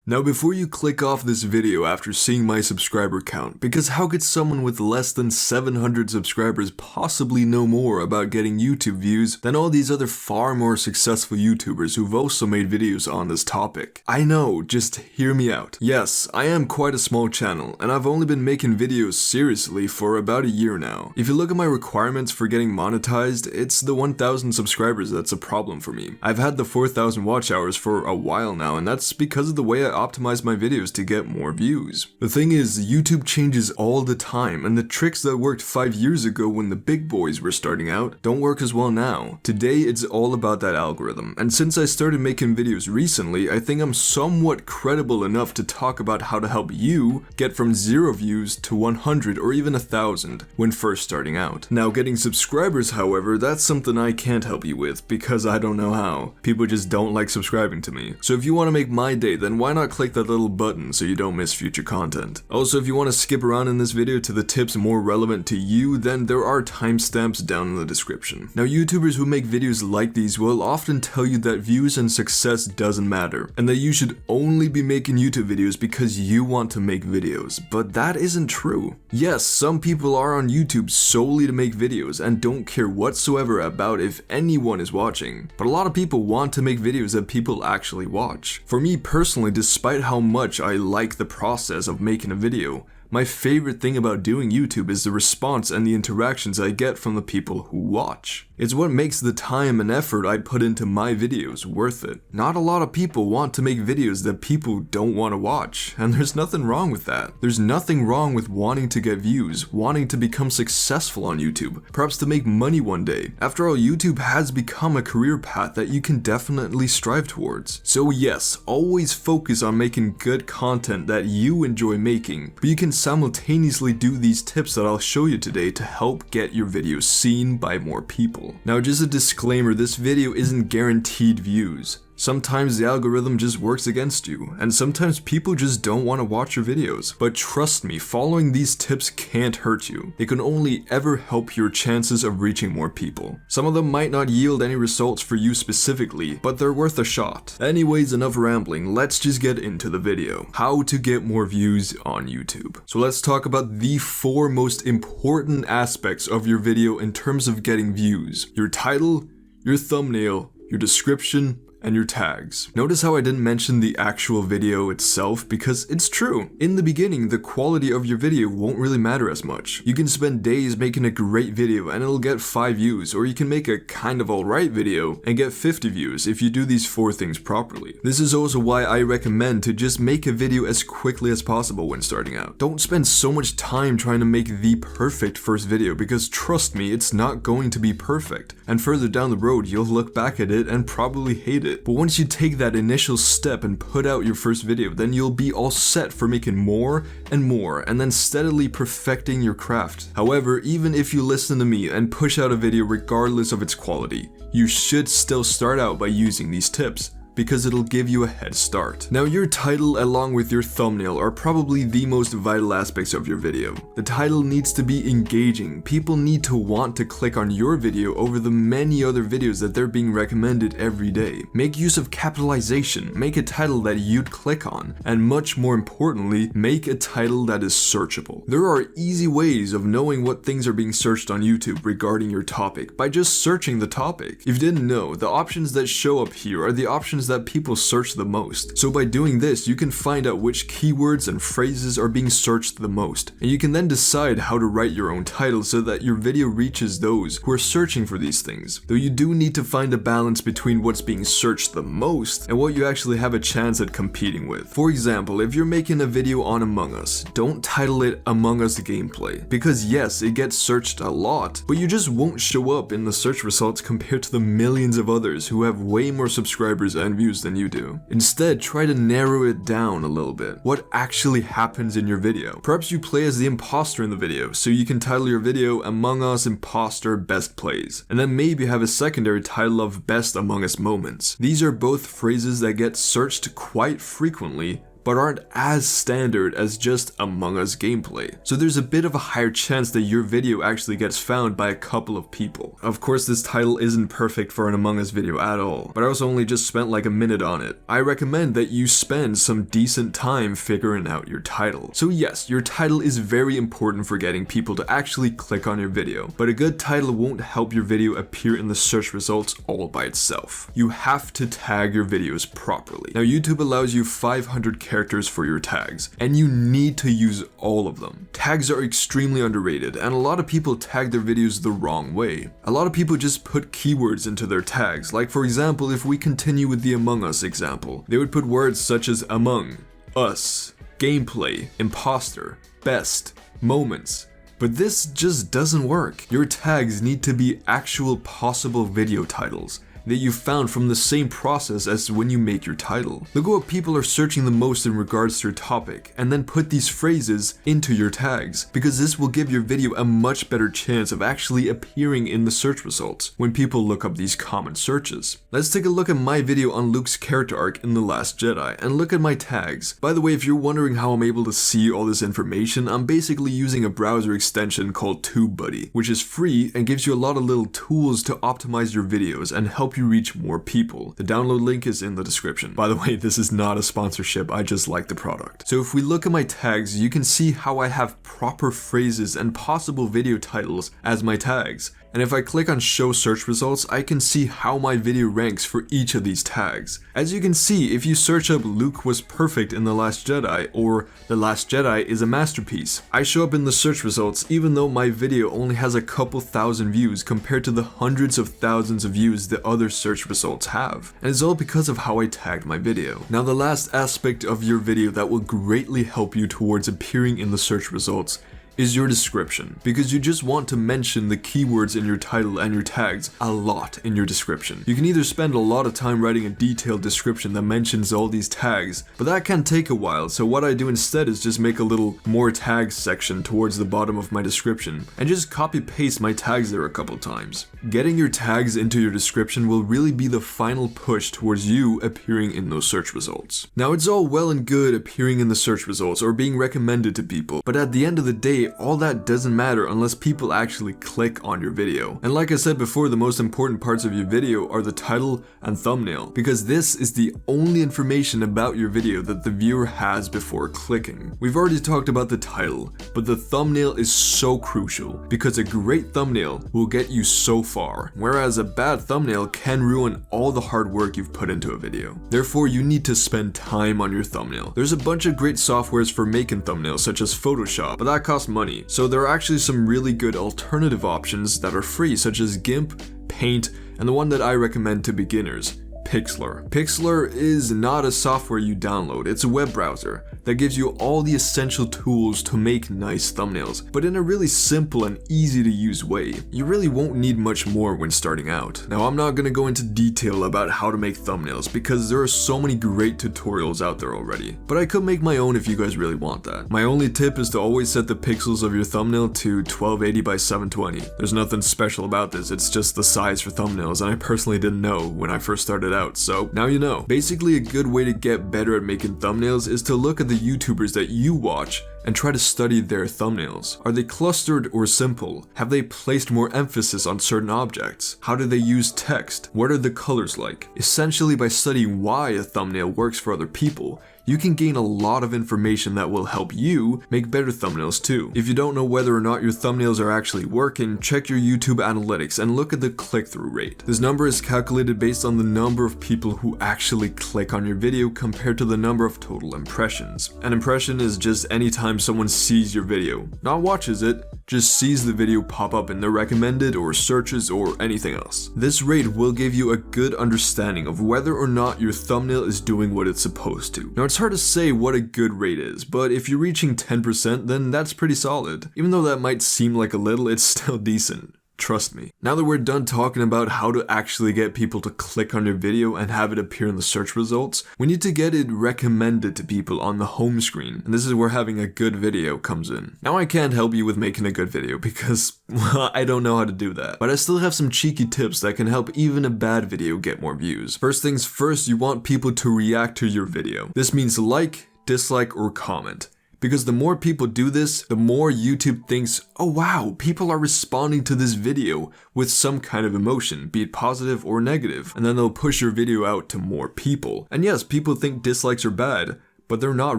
Now before you click off this video after seeing my subscriber count, because how could someone with less than 700 subscribers possibly know more about getting YouTube views than all these other far more successful YouTubers who've also made videos on this topic? I know, just hear me out. Yes, I am quite a small channel, and I've only been making videos seriously for about a year now. If you look at my requirements for getting monetized, it's the 1000 subscribers that's a problem for me. I've had the 4000 watch hours for a while now, and that's because of the way I optimize my videos to get more views. The thing is, YouTube changes all the time, and the tricks that worked 5 years ago when the big boys were starting out don't work as well now. Today, it's all about that algorithm, and since I started making videos recently, I think I'm somewhat credible enough to talk about how to help you get from 0 views to 100 or even 1000 when first starting out. Now, getting subscribers, however, that's something I can't help you with because I don't know how. People just don't like subscribing to me. So if you want to make my day, then why not click that little button so you don't miss future content. Also, if you want to skip around in this video to the tips more relevant to you, then there are timestamps down in the description. Now, YouTubers who make videos like these will often tell you that views and success doesn't matter, and that you should only be making YouTube videos because you want to make videos, but that isn't true. Yes, some people are on YouTube solely to make videos and don't care whatsoever about if anyone is watching, but a lot of people want to make videos that people actually watch. For me personally, despite how much I like the process of making a video, my favorite thing about doing YouTube is the response and the interactions I get from the people who watch. It's what makes the time and effort I put into my videos worth it. Not a lot of people want to make videos that people don't want to watch, and there's nothing wrong with that. There's nothing wrong with wanting to get views, wanting to become successful on YouTube, perhaps to make money one day. After all, YouTube has become a career path that you can definitely strive towards. So yes, always focus on making good content that you enjoy making, but you can simultaneously do these tips that I'll show you today to help get your videos seen by more people. Now, just a disclaimer, this video isn't guaranteed views. Sometimes the algorithm just works against you, and sometimes people just don't want to watch your videos. But trust me, following these tips can't hurt you. They can only ever help your chances of reaching more people. Some of them might not yield any results for you specifically, but they're worth a shot. Anyways, enough rambling, let's just get into the video. How to get more views on YouTube. So let's talk about the 4 most important aspects of your video in terms of getting views. Your title, your thumbnail, your description, and your tags. Notice how I didn't mention the actual video itself because it's true. In the beginning, the quality of your video won't really matter as much. You can spend days making a great video and it'll get 5 views, or you can make a kind of alright video and get 50 views if you do these 4 things properly. This is also why I recommend to just make a video as quickly as possible when starting out. Don't spend so much time trying to make the perfect first video because trust me, it's not going to be perfect. And further down the road, you'll look back at it and probably hate it. But once you take that initial step and put out your first video, then you'll be all set for making more and then steadily perfecting your craft. However, even if you listen to me and push out a video regardless of its quality, you should still start out by using these tips, because it'll give you a head start. Now, your title along with your thumbnail are probably the most vital aspects of your video. The title needs to be engaging. People need to want to click on your video over the many other videos that they're being recommended every day. Make use of capitalization, make a title that you'd click on, and much more importantly, make a title that is searchable. There are easy ways of knowing what things are being searched on YouTube regarding your topic by just searching the topic. If you didn't know, the options that show up here are the options that people search the most. So by doing this, you can find out which keywords and phrases are being searched the most, and you can then decide how to write your own title so that your video reaches those who are searching for these things. Though you do need to find a balance between what's being searched the most and what you actually have a chance at competing with. For example, if you're making a video on Among Us, don't title it Among Us Gameplay, because yes, it gets searched a lot, but you just won't show up in the search results compared to the millions of others who have way more subscribers and views than you do. Instead, try to narrow it down a little bit. What actually happens in your video? Perhaps you play as the imposter in the video, so you can title your video Among Us Imposter Best Plays, and then maybe have a secondary title of Best Among Us Moments. These are both phrases that get searched quite frequently, but aren't as standard as just Among Us gameplay. So there's a bit of a higher chance that your video actually gets found by a couple of people. Of course, this title isn't perfect for an Among Us video at all, but I also only just spent like a minute on it. I recommend that you spend some decent time figuring out your title. So yes, your title is very important for getting people to actually click on your video, but a good title won't help your video appear in the search results all by itself. You have to tag your videos properly. Now, YouTube allows you 500 characters for your tags, and you need to use all of them. Tags are extremely underrated, and a lot of people tag their videos the wrong way. A lot of people just put keywords into their tags, like for example, if we continue with the Among Us example, they would put words such as among, us, gameplay, imposter, best, moments. But this just doesn't work. Your tags need to be actual possible video titles that you found from the same process as when you make your title. Look at what people are searching the most in regards to your topic, and then put these phrases into your tags, because this will give your video a much better chance of actually appearing in the search results when people look up these common searches. Let's take a look at my video on Luke's character arc in The Last Jedi, and look at my tags. By the way, if you're wondering how I'm able to see all this information, I'm basically using a browser extension called TubeBuddy, which is free and gives you a lot of little tools to optimize your videos and help you reach more people. The download link is in the description. By the way, this is not a sponsorship, I just like the product. So if we look at my tags, you can see how I have proper phrases and possible video titles as my tags. And if I click on show search results, I can see how my video ranks for each of these tags. As you can see, if you search up Luke was perfect in The Last Jedi or The Last Jedi is a masterpiece, I show up in the search results even though my video only has a couple thousand views compared to the hundreds of thousands of views the other search results have. And it's all because of how I tagged my video. Now, the last aspect of your video that will greatly help you towards appearing in the search results is your description, because you just want to mention the keywords in your title and your tags a lot in your description. You can either spend a lot of time writing a detailed description that mentions all these tags, but that can take a while, so what I do instead is just make a little more tags section towards the bottom of my description and just copy paste my tags there a couple times. Getting your tags into your description will really be the final push towards you appearing in those search results. Now, it's all well and good appearing in the search results or being recommended to people, but at the end of the day, all that doesn't matter unless people actually click on your video. And like I said before, the most important parts of your video are the title and thumbnail, because this is the only information about your video that the viewer has before clicking. We've already talked about the title, but the thumbnail is so crucial, because a great thumbnail will get you so far, whereas a bad thumbnail can ruin all the hard work you've put into a video. Therefore, you need to spend time on your thumbnail. There's a bunch of great softwares for making thumbnails, such as Photoshop, but that costs money. So there are actually some really good alternative options that are free, such as GIMP, Paint, and the one that I recommend to beginners, Pixlr. Pixlr is not a software you download, it's a web browser that gives you all the essential tools to make nice thumbnails, but in a really simple and easy to use way. You really won't need much more when starting out. Now, I'm not gonna go into detail about how to make thumbnails because there are so many great tutorials out there already, but I could make my own if you guys really want that. My only tip is to always set the pixels of your thumbnail to 1280 by 720. There's nothing special about this, it's just the size for thumbnails, and I personally didn't know when I first started out, so now you know. Basically, a good way to get better at making thumbnails is to look at the YouTubers that you watch and try to study their thumbnails. Are they clustered or simple? Have they placed more emphasis on certain objects? How do they use text? What are the colors like? Essentially, by studying why a thumbnail works for other people, you can gain a lot of information that will help you make better thumbnails too. If you don't know whether or not your thumbnails are actually working, check your YouTube analytics and look at the click-through rate. This number is calculated based on the number of people who actually click on your video compared to the number of total impressions. An impression is just any time someone sees your video, not watches it, just sees the video pop up in their recommended or searches or anything else. This rate will give you a good understanding of whether or not your thumbnail is doing what it's supposed to. Now, it's hard to say what a good rate is, but if you're reaching 10%, then that's pretty solid. Even though that might seem like a little, it's still decent. Trust me. Now that we're done talking about how to actually get people to click on your video and have it appear in the search results, we need to get it recommended to people on the home screen, and this is where having a good video comes in. Now, I can't help you with making a good video because, well, I don't know how to do that, but I still have some cheeky tips that can help even a bad video get more views. First things first, you want people to react to your video. This means like, dislike, or comment. Because the more people do this, the more YouTube thinks, oh wow, people are responding to this video with some kind of emotion, be it positive or negative, and then they'll push your video out to more people. And yes, people think dislikes are bad, but they're not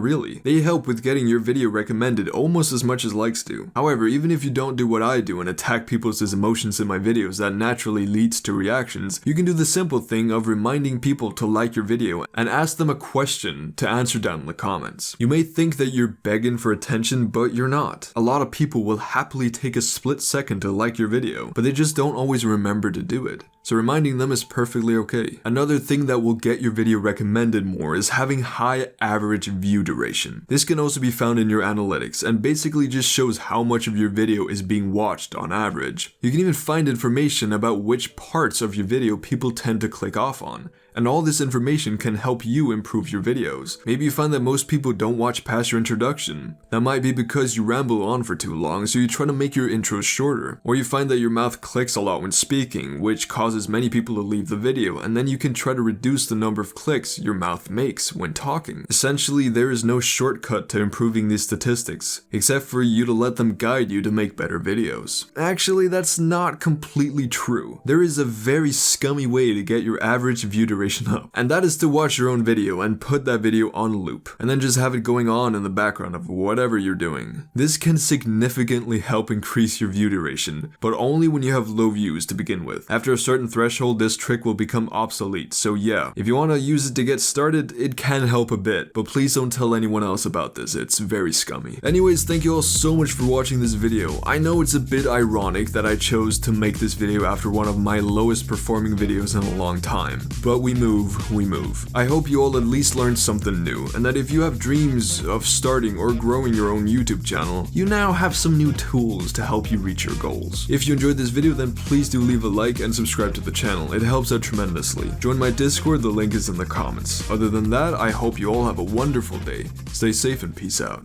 really. They help with getting your video recommended almost as much as likes do. However, even if you don't do what I do and attack people's emotions in my videos that naturally leads to reactions, you can do the simple thing of reminding people to like your video and ask them a question to answer down in the comments. You may think that you're begging for attention, but you're not. A lot of people will happily take a split second to like your video, but they just don't always remember to do it. So reminding them is perfectly okay. Another thing that will get your video recommended more is having high average view duration. This can also be found in your analytics and basically just shows how much of your video is being watched on average. You can even find information about which parts of your video people tend to click off on. And all this information can help you improve your videos. Maybe you find that most people don't watch past your introduction. That might be because you ramble on for too long, so you try to make your intros shorter. Or you find that your mouth clicks a lot when speaking, which causes many people to leave the video, and then you can try to reduce the number of clicks your mouth makes when talking. Essentially, there is no shortcut to improving these statistics, except for you to let them guide you to make better videos. Actually, that's not completely true. There is a very scummy way to get your average view duration up, and that is to watch your own video and put that video on loop, and then just have it going on in the background of whatever you're doing. This can significantly help increase your view duration, but only when you have low views to begin with. After a certain threshold, this trick will become obsolete, so yeah, if you want to use it to get started, it can help a bit, but please don't tell anyone else about this, it's very scummy. Anyways, thank you all so much for watching this video. I know it's a bit ironic that I chose to make this video after one of my lowest performing videos in a long time, but we move. I hope you all at least learned something new, and that if you have dreams of starting or growing your own YouTube channel, you now have some new tools to help you reach your goals. If you enjoyed this video, then please do leave a like and subscribe to the channel, it helps out tremendously. Join my Discord, the link is in the comments. Other than that, I hope you all have a wonderful day. Stay safe and peace out.